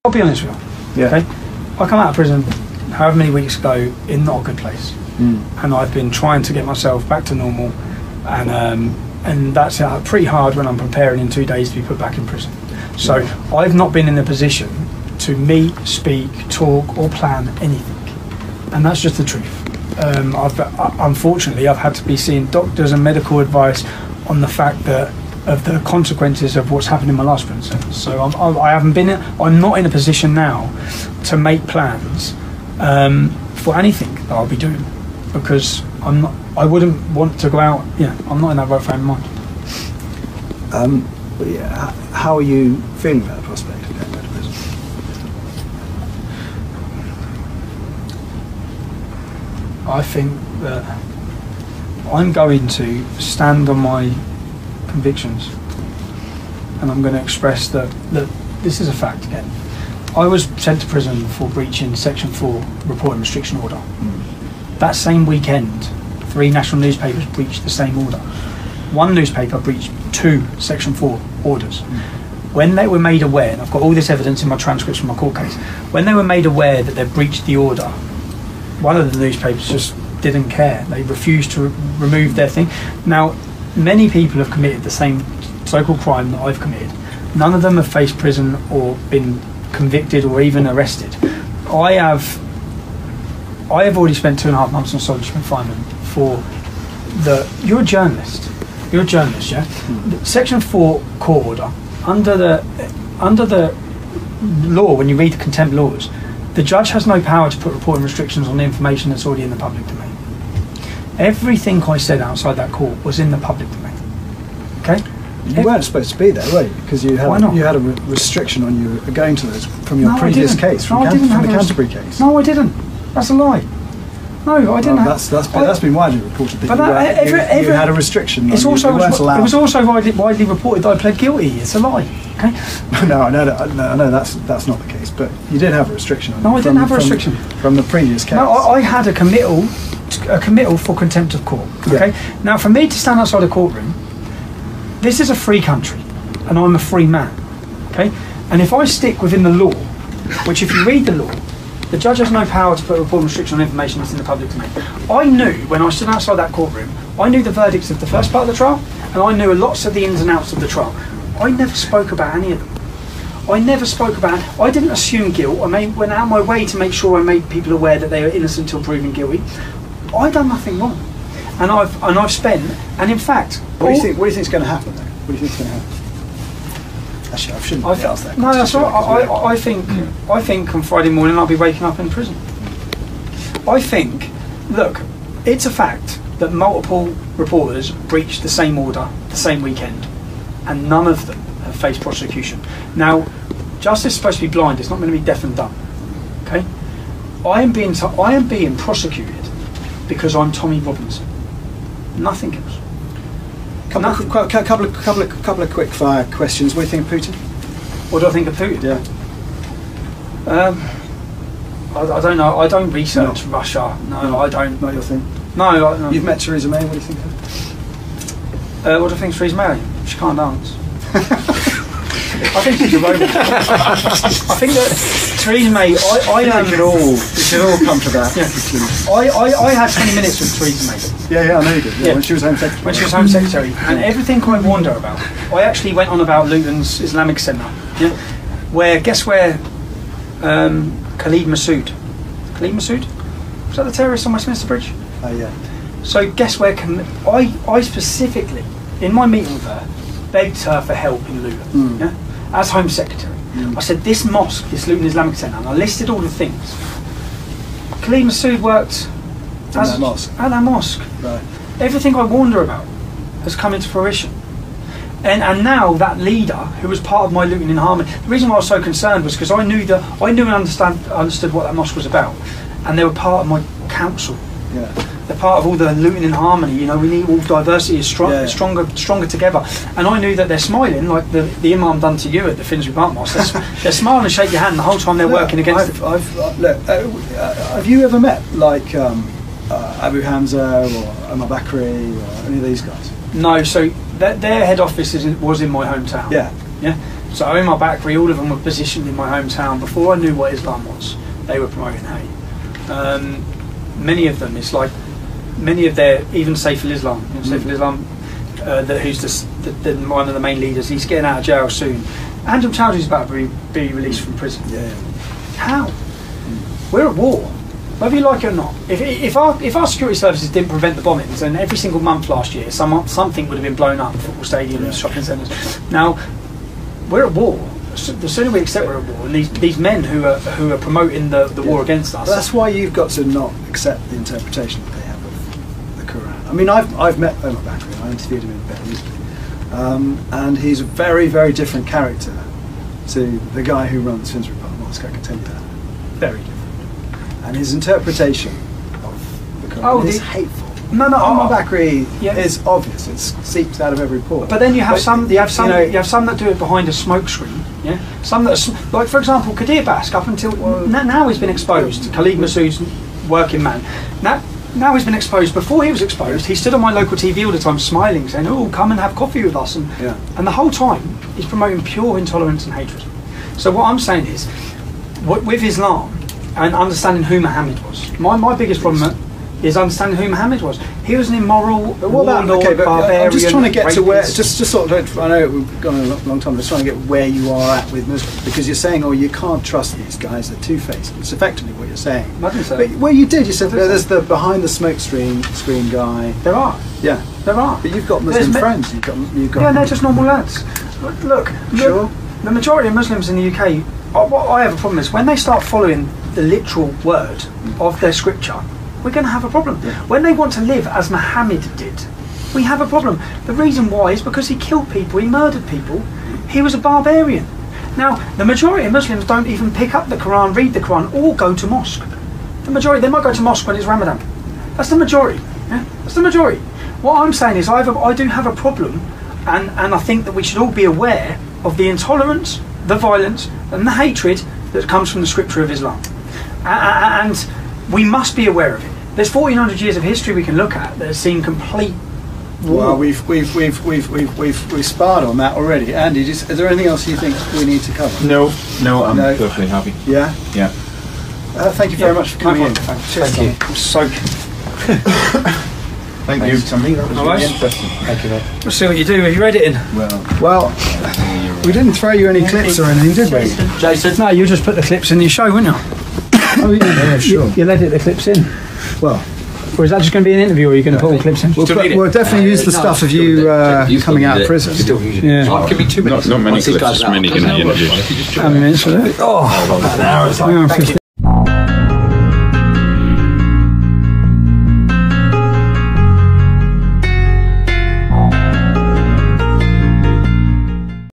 I'll be honest with you. Yeah. Okay? I come out of prison however many weeks ago in not a good place, and I've been trying to get myself back to normal, and that's pretty hard when I'm preparing in 2 days to be put back in prison. So I've not been in a position to meet, speak, talk, or plan anything, and that's just the truth. Unfortunately, I've had to be seeing doctors and medical advice on the fact that of the consequences of what's happened in my last prison sentence. So I'm not in a position now to make plans for anything that I'll be doing, because I wouldn't want to go out. I'm not in that right frame of mind. How are you feeling about the prospect of going back to prison? I think that I'm going to stand on my convictions, and I'm going to express that this is a fact again. I was sent to prison for breaching Section 4 reporting restriction order. That same weekend, 3 national newspapers breached the same order. 1 newspaper breached 2 Section 4 orders. When they were made aware, and I've got all this evidence in my transcripts from my court case, when they were made aware that they breached the order, one of the newspapers just didn't care. They refused to remove their thing. Now, many people have committed the same so-called crime that I've committed. None of them have faced prison or been convicted or even arrested. I have already spent 2.5 months on solitary confinement for you're a journalist, yeah? Section 4 court order, under the law, when you read the contempt laws, the judge has no power to put reporting restrictions on the information that's already in the public domain. Everything I said outside that court was in the public domain. Okay? You weren't supposed to be there, were you? Because you had a restriction on you going to those from your previous case, from the Canterbury case. No, I didn't. That's a lie. No, I didn't. That's been widely reported that you had a restriction. It was also widely reported that I pled guilty. It's a lie. Okay. No, I know that's not the case. But you did have a restriction on you. No, I didn't have a restriction from the previous case. No, I had a committal for contempt of court. Okay. Yeah. Now, for me to stand outside a courtroom, this is a free country, and I'm a free man. Okay. And if I stick within the law, which if you read the law, the judge has no power to put a reporting restriction on information that's in the public domain. I knew, when I stood outside that courtroom, I knew the verdicts of the first part of the trial, and I knew lots of the ins and outs of the trial. I never spoke about any of them. I didn't assume guilt. I went out of my way to make sure I made people aware that they were innocent until proven guilty. I done nothing wrong. And I've spent, and in fact... What do you think is going to happen though? What do you think is going to happen? Actually, I shouldn't have asked that. No, that's right. I think on Friday morning I'll be waking up in prison. I think, look, it's a fact that multiple reporters breached the same order the same weekend, and none of them have faced prosecution. Now, justice is supposed to be blind. It's not going to be deaf and dumb. Okay? I am being prosecuted because I'm Tommy Robinson. Nothing else. Couple of quick fire questions. What do you think of Putin? What do I think of Putin? Yeah. I don't know. I don't research Russia. No, I don't. Not your thing. No. You've met Theresa May. What do you think of her? What do I think of Theresa May? She can't dance. I think she's a robot. I think that Theresa May. We should all come to that. Yeah. I had 20 minutes with Theresa May. Yeah, I know you did. Yeah. When she was Home Secretary. When she was Home Secretary, and everything I warned her about. I actually went on about Luton's Islamic Centre. Yeah. Guess where? Khalid Massoud. Khalid Massoud? Was that the terrorist on Westminster Bridge? Oh yeah. So guess where? I specifically, in my meeting with her, begged her for help in Luton. Yeah? As Home Secretary. I said, this mosque, this Luton Islamic Centre, and I listed all the things. Khalid Massoud worked at that mosque. Right. Everything I warned her about has come into fruition. And now that leader, who was part of my Luton in Harmony, the reason why I was so concerned was because I knew and understood what that mosque was about, and they were part of my council. Yeah. They're part of all the Luton in Harmony. You know, we need all diversity is stronger together. And I knew that they're smiling, like the imam done to you at the Finsbury Park Mosque. They're smiling and shake your hand the whole time they're working against it. Have you ever met Abu Hamza or Omar Bakri or any of these guys? No, so their head office was in my hometown. Yeah. So Omar Bakri, all of them were positioned in my hometown before I knew what Islam was. They were promoting hate. Many of them, it's like many of their, even Saif al-Islam, Saif al-Islam, who's one of the main leaders. He's getting out of jail soon. Anjem Choudhury's about to be released from prison. Yeah. How? We're at war, whether you like it or not. If our security services didn't prevent the bombings, then every single month last year, something would have been blown up, football stadiums, shopping centres. Now, we're at war. The sooner we accept we're at war, and these men who are promoting the war against us. But that's why you've got to not accept the interpretation that they have of the Quran. I mean, I've met Omar Bakri. I interviewed him in Beirut, and he's a very, very different character to the guy who runs Finsbury Park Mosque. I can tell you that. Very different. And his interpretation of the Quran is hateful. No, Omar Bakri is obvious. It seeps out of every pore. But then you have some that do it behind a smoke screen. Yeah, some that like, for example, Qadir Bask. Up until now, he's been exposed. Khalid Massoud's working man. Now he's been exposed. Before he was exposed, he stood on my local TV all the time, smiling, saying, "Oh, come and have coffee with us." And the whole time he's promoting pure intolerance and hatred. So what I'm saying is, with Islam and understanding who Muhammad was, my biggest problem is understanding who Muhammad was. He was an immoral, barbarian. I'm just trying to get to where, just sort of, I know we've gone a long time, I'm just trying to get where you are at with Muslims, because you're saying, oh, you can't trust these guys, they're two-faced. It's effectively what you're saying. I didn't say that. Well, you did. You said there's the behind the smoke screen guy. There are. Yeah. There are. But you've got Muslim friends. You've got. Yeah, they're just normal lads. Look, sure. The majority of Muslims in the UK, what I have a problem is when they start following the literal word of their scripture, we're going to have a problem. Yeah. When they want to live as Muhammad did, we have a problem. The reason why is because he killed people, he murdered people, he was a barbarian. Now, the majority of Muslims don't even pick up the Quran, read the Quran, or go to mosque. The majority, they might go to mosque when it's Ramadan. That's the majority. Yeah? That's the majority. What I'm saying is I do have a problem, and I think that we should all be aware of the intolerance, the violence, and the hatred that comes from the scripture of Islam. And we must be aware of it. There's 1400 years of history we can look at that has seen complete war. Well, we've sparred on that already. Andy, is there anything else you think we need to cover? No, I'm perfectly happy. Yeah? Yeah. Thank you very much for coming in. Thank you. I'm soaking. Thank you. Tommy. That was really interesting. Thank you, mate. We'll see what you do. Have you read it in? Well, we didn't throw you any clips or anything, did we? Jason? No, you just put the clips in your show, wouldn't you? Oh yeah, sure. You'll edit the clips in. Well, or is that just going to be an interview, or are you going to put all clips in? We'll definitely use the stuff of you coming out of prison. Yeah. Give me 2 minutes. Not many clips, just many in the interview. How many minutes for that? Oh, about an hour.